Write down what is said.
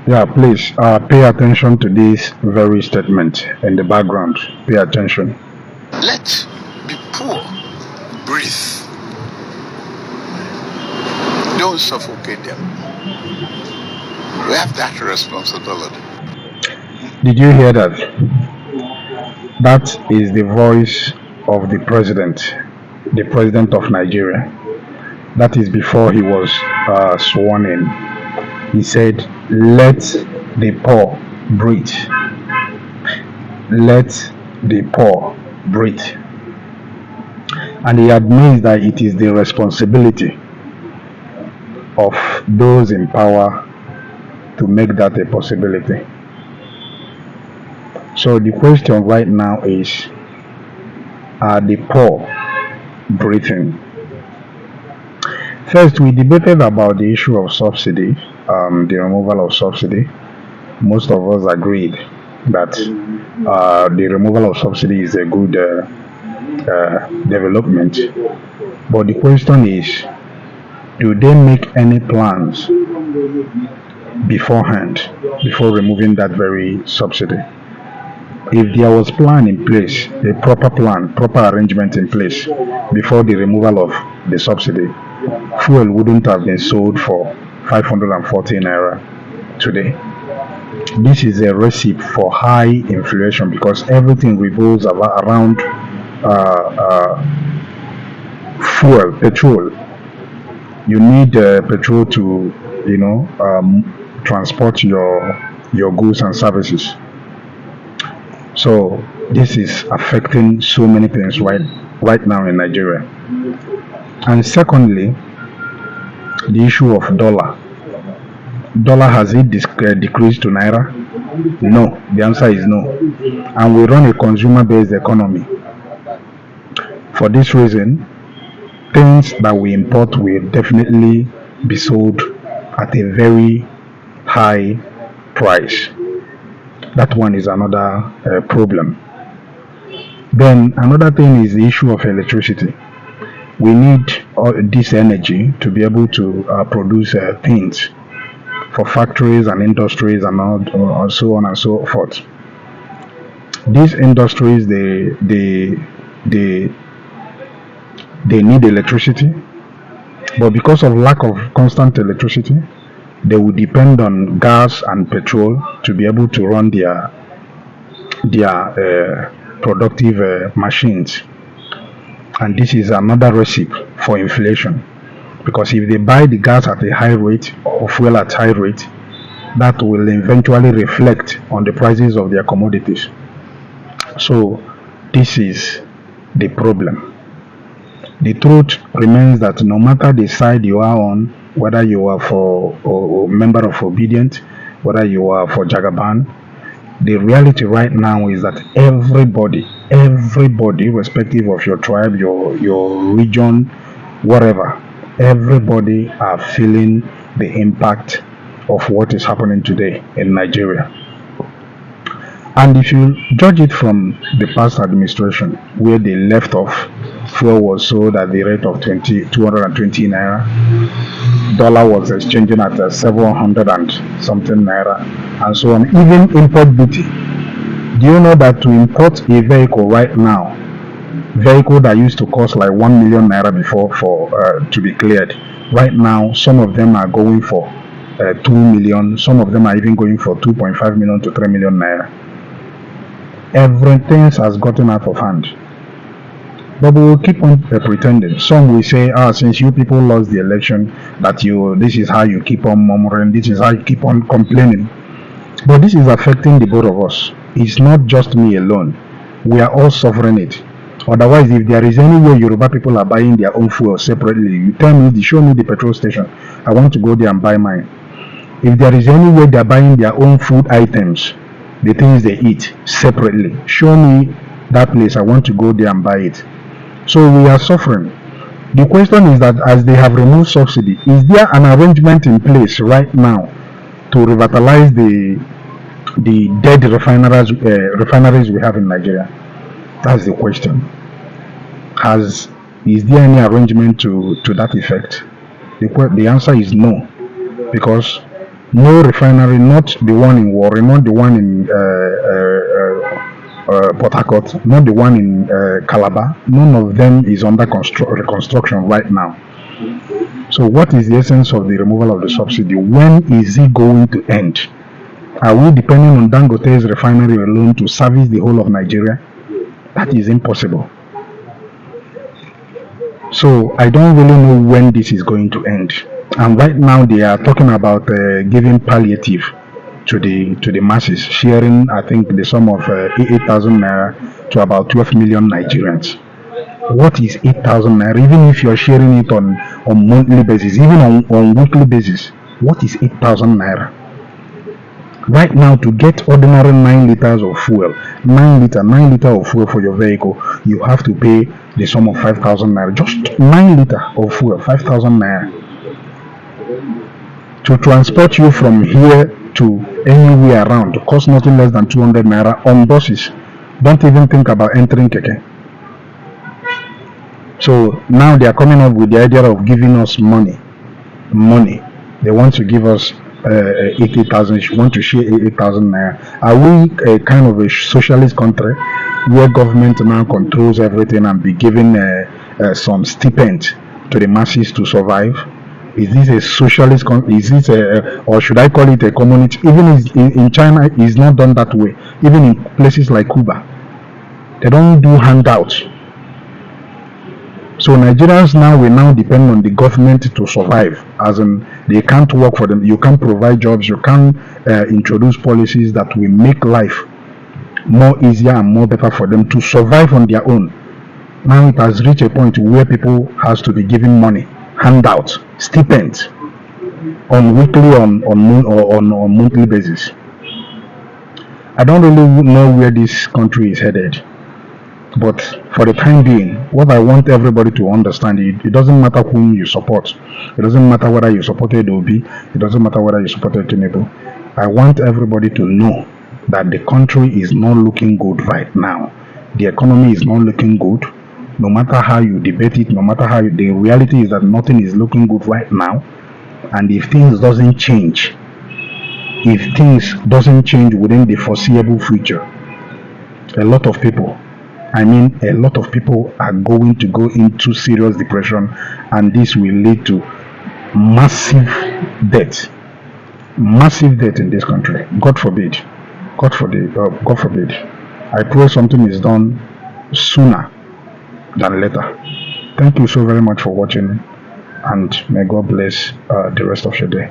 Yeah, please pay attention to this very statement in the background. Pay attention. Let the poor breathe. Don't suffocate them. We have that responsibility. Did you hear that? That is the voice of the president of Nigeria. That is before he was sworn in. He said, let the poor breathe. Let the poor breathe. And he admits that it is the responsibility of those in power to make that a possibility. So the question right now is, are the poor breathing? First, we debated about the issue of subsidy, the removal of subsidy. Most of us agreed that the removal of subsidy is a good development. But the question is, do they make any plans beforehand before removing that very subsidy? If there was plan in place, a proper plan, proper arrangement in place before the removal of the subsidy, fuel wouldn't have been sold for 514 naira today. This is a recipe for high inflation because everything revolves around fuel, petrol. You need petrol to, transport your goods and services. So this is affecting so many things right now in Nigeria. And secondly, the issue of dollar. Dollar, has it decreased to naira? No. The answer is no. And we run a consumer-based economy. For this reason, things that we import will definitely be sold at a very high price. That one is another problem. Then another thing is the issue of electricity. We need this energy to be able to produce things for factories and industries and so on and so forth. These industries, they need electricity, but because of lack of constant electricity, they will depend on gas and petrol to be able to run their productive machines. And this is another recipe for inflation, because if they buy the gas at a high rate or fuel at high rate, that will eventually reflect on the prices of their commodities. So this is the problem. The truth remains that no matter the side you are on, whether you are for or member of Obedient, whether you are for Jagaban, the reality right now is that everybody, irrespective of your tribe, your region, whatever, everybody are feeling the impact of what is happening today in Nigeria. And if you judge it from the past administration, where they left off, fuel was sold at the rate of 220 naira, dollar was exchanging at 700 and something naira, and so on. Even import duty. Do you know that to import a vehicle right now, vehicle that used to cost like 1 million naira before for to be cleared, right now some of them are going for 2 million, some of them are even going for 2.5 million to 3 million naira. Everything has gotten out of hand. But we will keep on pretending. Some will say, since you people lost the election, this is how you keep on murmuring, this is how you keep on complaining. But this is affecting the both of us. It's not just me alone. We are all suffering it. Otherwise, if there is any way Yoruba people are buying their own fuel separately, you tell me, show me the petrol station. I want to go there and buy mine. If there is any way they're buying their own food items, the things they eat separately, show me that place. I want to go there and buy it. So we are suffering. The question is that as they have removed subsidy, is there an arrangement in place right now to revitalize the dead refineries we have in Nigeria? That's the question. Is there any arrangement to that effect? The answer is no, because No refinery, not the one in Warri, not the one in Port Harcourt, not the one in Calabar. None of them is under reconstruction right now. So what is the essence of the removal of the subsidy? When is it going to end? Are we depending on Dangote's refinery alone to service the whole of Nigeria? That is impossible. So I don't really know when this is going to end. And right now they are talking about giving palliative to the masses, sharing I think the sum of 8,000 naira to about 12 million Nigerians. What is 8,000 naira? Even if you're sharing it on monthly basis, even on weekly basis, what is 8,000 naira? Right now, to get ordinary 9 liters of fuel, 9 liter of fuel for your vehicle, you have to pay the sum of 5,000 naira. Just 9 liter of fuel, 5,000 naira. To transport you from here to anywhere around costs nothing less than 200 naira on buses. Don't even think about entering keke. So now they are coming up with the idea of giving us money. They want to give us 80,000. You want to share 8,000 naira. Are we a kind of a socialist country where government now controls everything and be giving some stipend to the masses to survive? Is this a socialist country? Is this or should I call it a communist? Even in China, it's not done that way. Even in places like Cuba, they don't do handouts. So Nigerians now will now depend on the government to survive, as in they can't work for them. You can't provide jobs. You can't introduce policies that will make life more easier and more better for them to survive on their own. Now it has reached a point where people has to be given money, handouts, stipends on weekly, on monthly basis. I don't really know where this country is headed. But for the time being, what I want everybody to understand, it doesn't matter whom you support. It doesn't matter whether you supported Obi. It doesn't matter whether you supported Tinubu. I want everybody to know that the country is not looking good right now. The economy is not looking good. No matter how you debate it, no matter how the reality is that nothing is looking good right now. And if things doesn't change within the foreseeable future, a lot of people are going to go into serious depression, and this will lead to massive debt in this country. God forbid. I pray something is done sooner than later. Thank you so very much for watching, and may God bless the rest of your day.